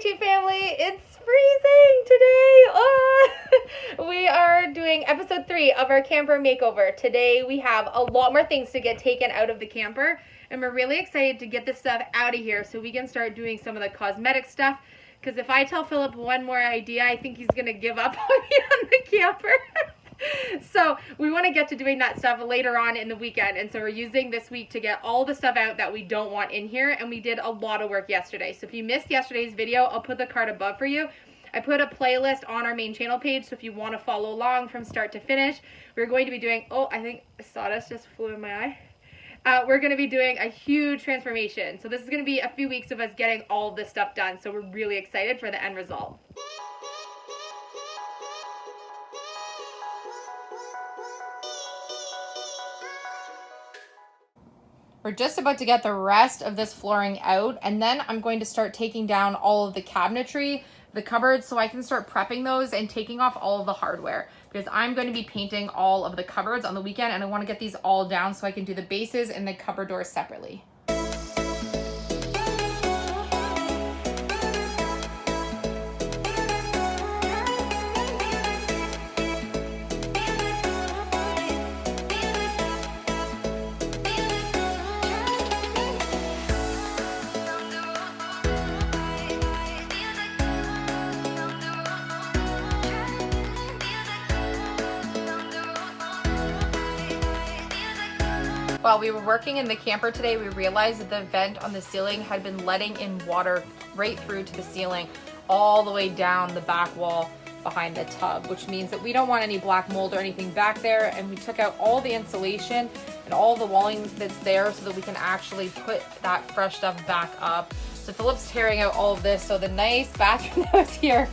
YouTube family, it's freezing today. Oh. We are doing episode 3 of our camper makeover. Today we have a lot more things to get taken out of the camper, and we're really excited to get this stuff out of here so we can start doing some of the cosmetic stuff, because if I tell Philip one more idea, I think he's going to give up on me on the camper. So we want to get to doing that stuff later on in the weekend, and so we're using this week to get all the stuff out that we don't want in here, and we did a lot of work yesterday. So if you missed yesterday's video, I'll put the card above for you. I put a playlist on our main channel page, so if you want to follow along from start to finish, we're going to be doing, oh, I think sawdust just flew in my eye. We're going to be doing a huge transformation. So this is going to be a few weeks of us getting all of this stuff done, so we're really excited for the end result. We're just about to get the rest of this flooring out, and then I'm going to start taking down all of the cabinetry, the cupboards, so I can start prepping those and taking off all of the hardware, because I'm going to be painting all of the cupboards on the weekend, and I want to get these all down so I can do the bases and the cupboard doors separately. While we were working in the camper today, we realized that the vent on the ceiling had been letting in water right through to the ceiling, all the way down the back wall behind the tub, which means that we don't want any black mold or anything back there. And we took out all the insulation and all the walling that's there so that we can actually put that fresh stuff back up. So Philip's tearing out all of this, so the nice bathroom that was here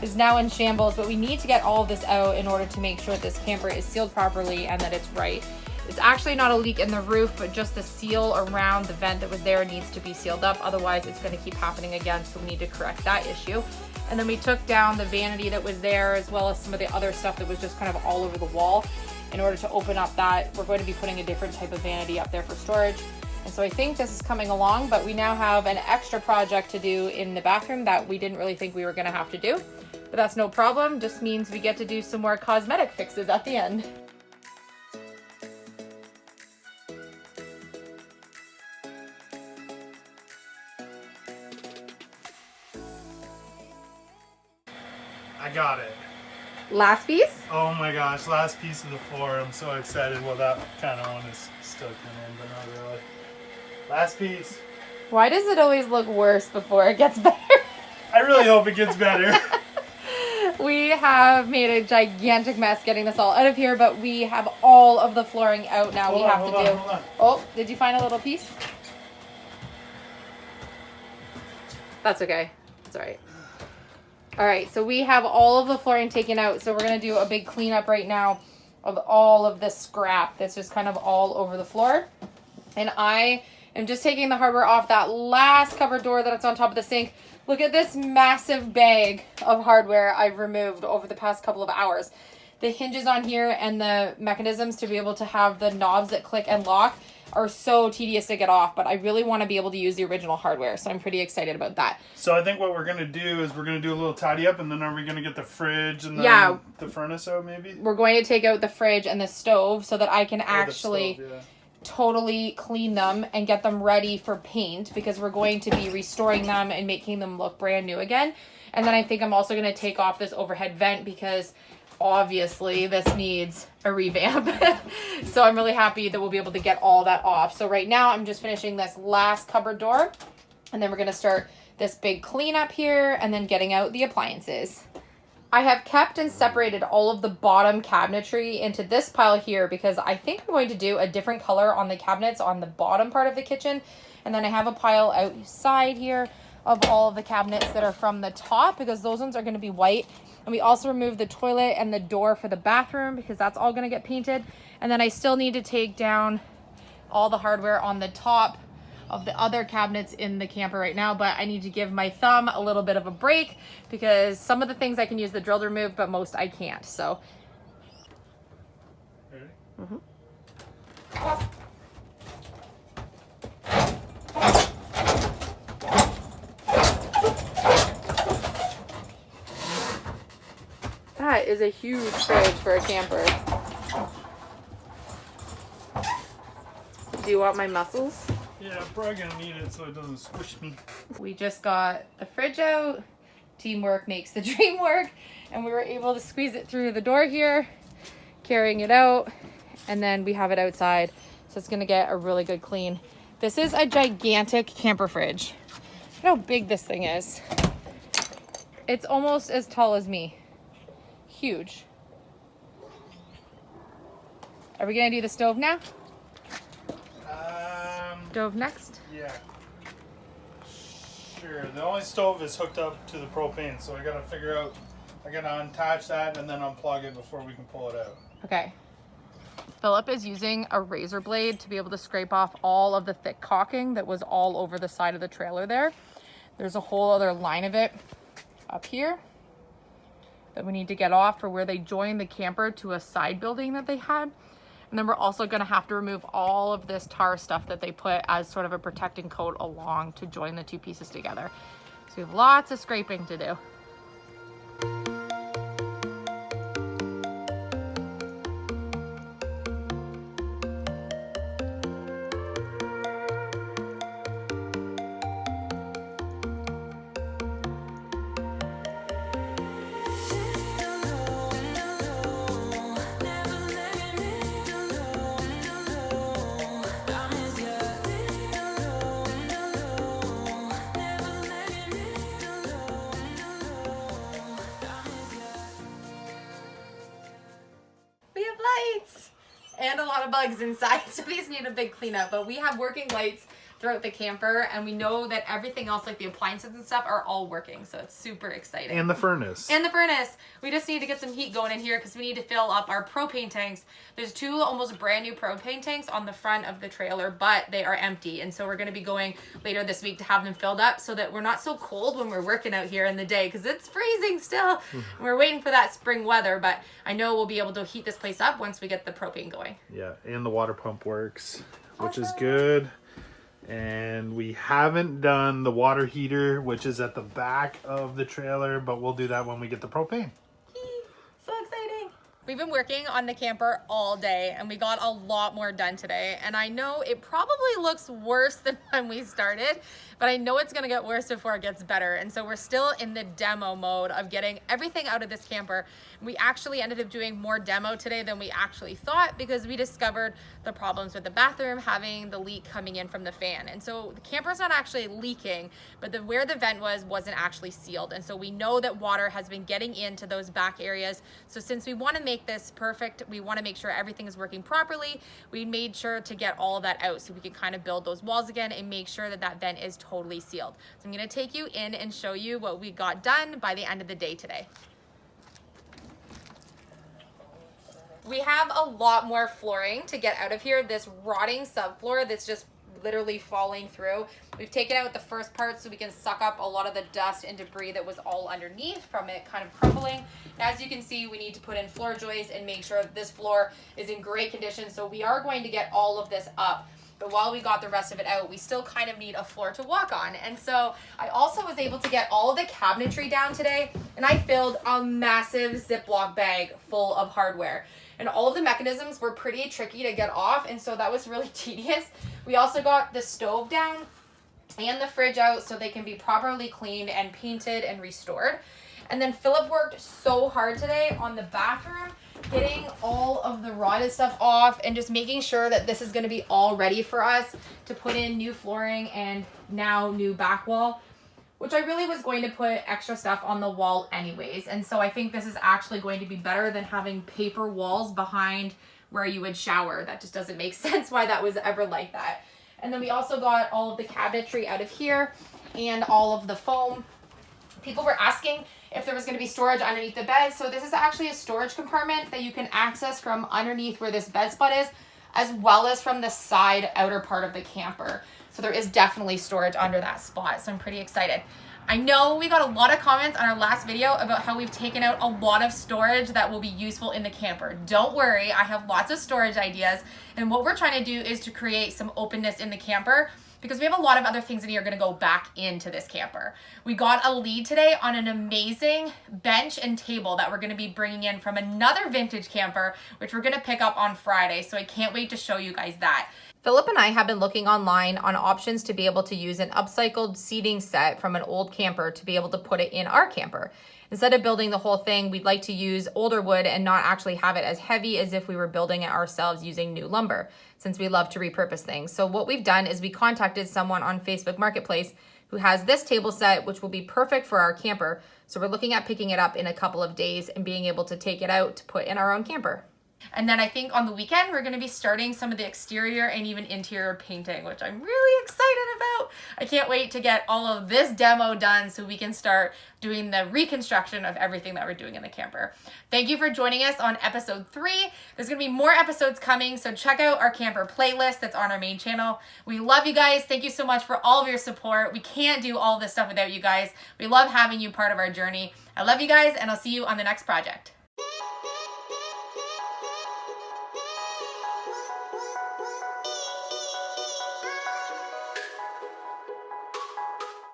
is now in shambles, but we need to get all of this out in order to make sure that this camper is sealed properly and that it's right. It's actually not a leak in the roof, but just the seal around the vent that was there needs to be sealed up. Otherwise, it's going to keep happening again, so we need to correct that issue. And then we took down the vanity that was there, as well as some of the other stuff that was just kind of all over the wall. In order to open up that, we're going to be putting a different type of vanity up there for storage. And so I think this is coming along, but we now have an extra project to do in the bathroom that we didn't really think we were going to have to do. But that's no problem. Just means we get to do some more cosmetic fixes at the end. I got it. Last piece? Oh my gosh, last piece of the floor. I'm so excited. Well, that kind of one is stuck in, but not really. Last piece. Why does it always look worse before it gets better? I really hope it gets better. We have made a gigantic mess getting this all out of here, but we have all of the flooring out now. Hold on. Oh, did you find a little piece? That's okay. It's all right. All right, so we have all of the flooring taken out, so we're going to do a big cleanup right now of all of this scrap that's just kind of all over the floor. And I am just taking the hardware off that last cupboard door that's on top of the sink. Look at this massive bag of hardware I've removed over the past couple of hours. The hinges on here and the mechanisms to be able to have the knobs that click and lock are so tedious to get off, but I really want to be able to use the original hardware, so I'm pretty excited about that. So I think what we're going to do is we're going to do a little tidy up, and then are we going to get the fridge and the furnace out maybe? We're going to take out the fridge and the stove so that I can actually totally clean them and get them ready for paint, because we're going to be restoring them and making them look brand new again. And then I think I'm also going to take off this overhead vent, because obviously this needs a revamp. So I'm really happy that we'll be able to get all that off. So right now I'm just finishing this last cupboard door, and then we're going to start this big cleanup here and then getting out the appliances. I have kept and separated all of the bottom cabinetry into this pile here, because I think I'm going to do a different color on the cabinets on the bottom part of the kitchen. And then I have a pile outside here of all of the cabinets that are from the top, because those ones are going to be white. And we also removed the toilet and the door for the bathroom, because that's all going to get painted. And then I still need to take down all the hardware on the top of the other cabinets in the camper right now, but I need to give my thumb a little bit of a break, because some of the things I can use the drill to remove, but most I can't. So ready? Mm-hmm. That is a huge fridge for a camper. Do you want my muscles? Yeah, I'm probably gonna need it so it doesn't squish me. We just got the fridge out. Teamwork makes the dream work. And we were able to squeeze it through the door here, carrying it out. And then we have it outside. So it's gonna get a really good clean. This is a gigantic camper fridge. Look how big this thing is. It's almost as tall as me. Huge. Are we gonna do the stove now? Stove next? Yeah. Sure. The only stove is hooked up to the propane, so I gotta figure out, I gotta unattach that and then unplug it before we can pull it out. Okay. Philip is using a razor blade to be able to scrape off all of the thick caulking that was all over the side of the trailer there. There's a whole other line of it up here that we need to get off for where they joined the camper to a side building that they had. And then we're also gonna have to remove all of this tar stuff that they put as sort of a protecting coat along to join the two pieces together. So we have lots of scraping to do. Lights and a lot of bugs inside, so these need a big cleanup, but we have working lights throughout the camper, and we know that everything else, like the appliances and stuff, are all working, so it's super exciting. And the furnace. And the furnace. We just need to get some heat going in here because we need to fill up our propane tanks. There's two almost brand new propane tanks on the front of the trailer, but they are empty, and so we're going to be going later this week to have them filled up so that we're not so cold when we're working out here in the day, because it's freezing still. We're waiting for that spring weather, but I know we'll be able to heat this place up once we get the propane going. Yeah, and the water pump works, which is good. And we haven't done the water heater, which is at the back of the trailer, but we'll do that when we get the propane. So exciting. We've been working on the camper all day, and we got a lot more done today. And I know it probably looks worse than when we started, but I know it's gonna get worse before it gets better. And so we're still in the demo mode of getting everything out of this camper. We actually ended up doing more demo today than we actually thought, because we discovered the problems with the bathroom having the leak coming in from the fan. And so the camper's not actually leaking, but where the vent wasn't actually sealed. And so we know that water has been getting into those back areas. So since we want to make this perfect, we want to make sure everything is working properly, we made sure to get all of that out so we can kind of build those walls again and make sure that that vent is totally sealed. So I'm going to take you in and show you what we got done by the end of the day today. We have a lot more flooring to get out of here. This rotting subfloor that's just literally falling through. We've taken out the first part so we can suck up a lot of the dust and debris that was all underneath from it kind of crumbling. And as you can see, we need to put in floor joists and make sure that this floor is in great condition. So we are going to get all of this up. But while we got the rest of it out, we still kind of need a floor to walk on. And so I also was able to get all of the cabinetry down today, and I filled a massive Ziploc bag full of hardware. And all of the mechanisms were pretty tricky to get off, and so that was really tedious. We also got the stove down and the fridge out so they can be properly cleaned and painted and restored. And then Philip worked so hard today on the bathroom, getting all of the rotted stuff off and just making sure that this is going to be all ready for us to put in new flooring and now new back wall, which I really was going to put extra stuff on the wall anyways. And so I think this is actually going to be better than having paper walls behind where you would shower. That just doesn't make sense why that was ever like that. And then we also got all of the cabinetry out of here and all of the foam. People were asking if there was going to be storage underneath the bed. So this is actually a storage compartment that you can access from underneath where this bed spot is, as well as from the side outer part of the camper. So there is definitely storage under that spot. So I'm pretty excited. I know we got a lot of comments on our last video about how we've taken out a lot of storage that will be useful in the camper. Don't worry, I have lots of storage ideas. And what we're trying to do is to create some openness in the camper, because we have a lot of other things that are going to go back into this camper. We got a lead today on an amazing bench and table that we're going to be bringing in from another vintage camper, which we're going to pick up on Friday. So I can't wait to show you guys that. Philip and I have been looking online on options to be able to use an upcycled seating set from an old camper to be able to put it in our camper. Instead of building the whole thing, we'd like to use older wood and not actually have it as heavy as if we were building it ourselves using new lumber, since we love to repurpose things. So what we've done is we contacted someone on Facebook Marketplace who has this table set, which will be perfect for our camper. So we're looking at picking it up in a couple of days and being able to take it out to put in our own camper. And then I think on the weekend, we're going to be starting some of the exterior and even interior painting, which I'm really excited about. I can't wait to get all of this demo done so we can start doing the reconstruction of everything that we're doing in the camper. Thank you for joining us on episode 3. There's going to be more episodes coming, so check out our camper playlist that's on our main channel. We love you guys. Thank you so much for all of your support. We can't do all this stuff without you guys. We love having you part of our journey. I love you guys, and I'll see you on the next project.